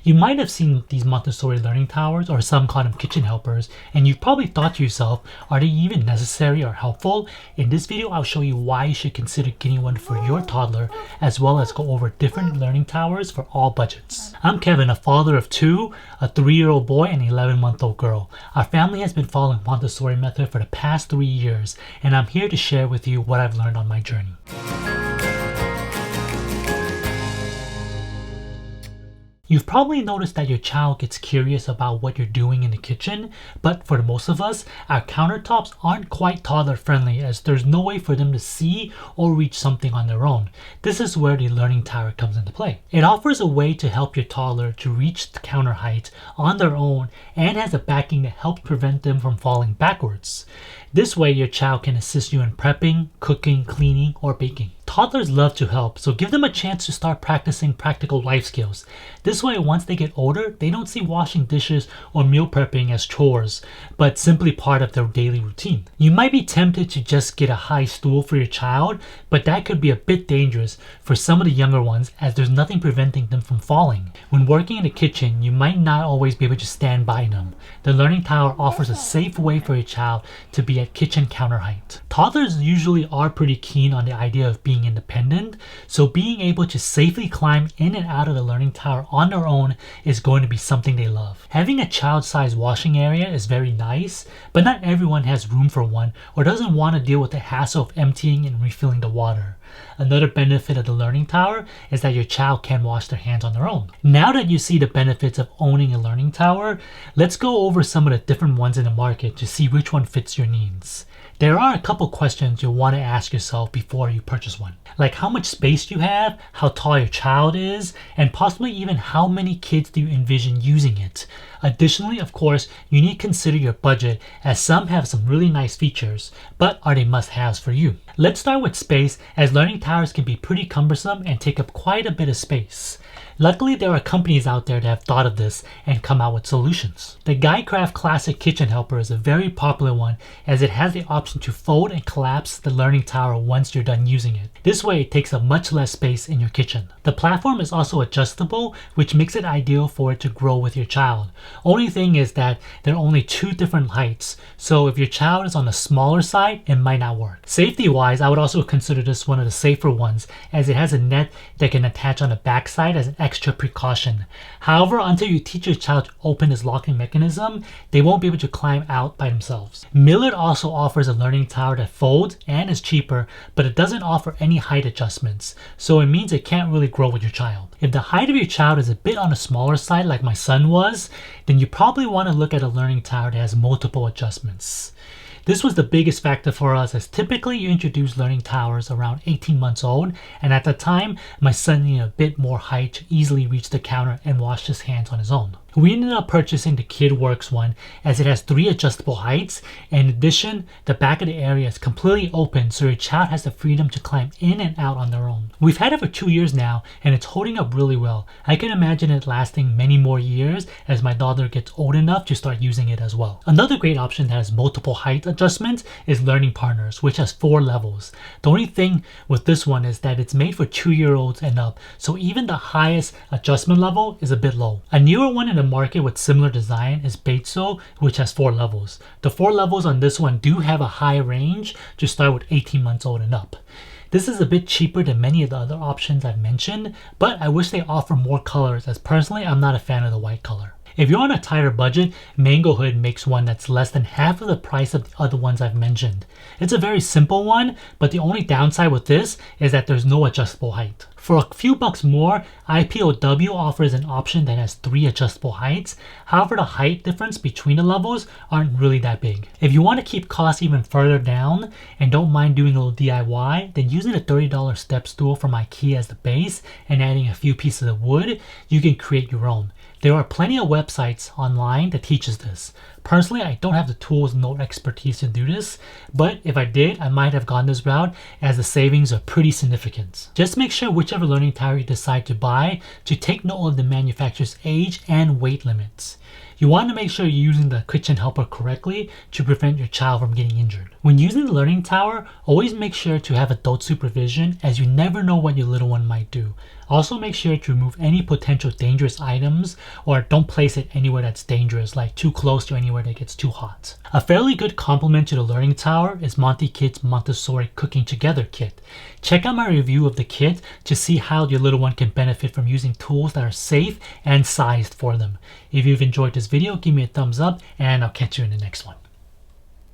You might have seen these Montessori learning towers or some kind of kitchen helpers, and you've probably thought to yourself, are they even necessary or helpful? In this video, I'll show you why you should consider getting one for your toddler, as well as go over different learning towers for all budgets. I'm Kevin, a father of two, a 3-year-old boy and an 11-month-old girl. Our family has been following Montessori method for the past 3 years, and I'm here to share with you what I've learned on my journey. You've probably noticed that your child gets curious about what you're doing in the kitchen, but for most of us, our countertops aren't quite toddler friendly as there's no way for them to see or reach something on their own. This is where the learning tower comes into play. It offers a way to help your toddler to reach the counter height on their own and has a backing that helps prevent them from falling backwards. This way, your child can assist you in prepping, cooking, cleaning, or baking. Toddlers love to help, so give them a chance to start practicing practical life skills. This way, once they get older, they don't see washing dishes or meal prepping as chores, but simply part of their daily routine. You might be tempted to just get a high stool for your child, but that could be a bit dangerous for some of the younger ones as there's nothing preventing them from falling. When working in the kitchen, you might not always be able to stand by them. The learning tower offers a safe way for your child to be at kitchen counter height. Toddlers usually are pretty keen on the idea of being independent, so being able to safely climb in and out of the learning tower on their own is going to be something they love. Having a child-sized washing area is very nice, but not everyone has room for one or doesn't want to deal with the hassle of emptying and refilling the water. Another benefit of the learning tower is that your child can wash their hands on their own. Now that you see the benefits of owning a learning tower, let's go over some of the different ones in the market to see which one fits your needs. There are a couple questions you'll want to ask yourself before you purchase one, like how much space you have, how tall your child is, and possibly even how many kids do you envision using it. Additionally, of course, you need to consider your budget as some have some really nice features, but are they must-haves for you? Let's start with space, as learning towers can be pretty cumbersome and take up quite a bit of space. Luckily, there are companies out there that have thought of this and come out with solutions. The GuideCraft Classic Kitchen Helper is a very popular one as it has the option to fold and collapse the learning tower once you're done using it. This way, it takes up much less space in your kitchen. The platform is also adjustable, which makes it ideal for it to grow with your child. Only thing is that there are only 2 different heights, so if your child is on the smaller side, it might not work. Safety-wise, I would also consider this one of the safer ones as it has a net that can attach on the back side as an extra precaution. However, until you teach your child to open this locking mechanism, they won't be able to climb out by themselves. Millard also offers a learning tower that folds and is cheaper, but it doesn't offer any height adjustments, so it means it can't really grow with your child. If the height of your child is a bit on the smaller side like my son was, then you probably want to look at a learning tower that has multiple adjustments. This was the biggest factor for us as typically you introduce learning towers around 18 months old, and at the time my son needed a bit more height to easily reach the counter and wash his hands on his own. We ended up purchasing the KidWorks one as it has 3 adjustable heights. In addition, the back of the area is completely open so your child has the freedom to climb in and out on their own. We've had it for 2 years now and it's holding up really well. I can imagine it lasting many more years as my daughter gets old enough to start using it as well. Another great option that has multiple height adjustments is Learning Partners, which has 4 levels. The only thing with this one is that it's made for 2-year-olds and up, so even the highest adjustment level is a bit low. A newer one in the market with similar design is Beitso, which has 4 levels. The 4 levels on this one do have a high range to start with 18 months old and up. This is a bit cheaper than many of the other options I've mentioned, but I wish they offer more colors as personally I'm not a fan of the white color. If you're on a tighter budget, Mango Hood makes one that's less than half of the price of the other ones I've mentioned. It's a very simple one, but the only downside with this is that there's no adjustable height. For a few bucks more, IPOW offers an option that has 3 adjustable heights. However, the height difference between the levels aren't really that big. If you want to keep costs even further down and don't mind doing a little DIY, then using a $30 step stool from IKEA as the base and adding a few pieces of wood, you can create your own. There are plenty of websites online that teaches this. Personally, I don't have the tools nor expertise to do this, but if I did, I might have gone this route as the savings are pretty significant. Just make sure whichever learning tower you decide to buy to take note of the manufacturer's age and weight limits. You want to make sure you're using the kitchen helper correctly to prevent your child from getting injured. When using the learning tower, always make sure to have adult supervision as you never know what your little one might do. Also make sure to remove any potential dangerous items, or don't place it anywhere that's dangerous, like too close to anywhere that gets too hot. A fairly good complement to the Learning Tower is Monty Kids' Montessori Cooking Together kit. Check out my review of the kit to see how your little one can benefit from using tools that are safe and sized for them. If you've enjoyed this video, give me a thumbs up, and I'll catch you in the next one.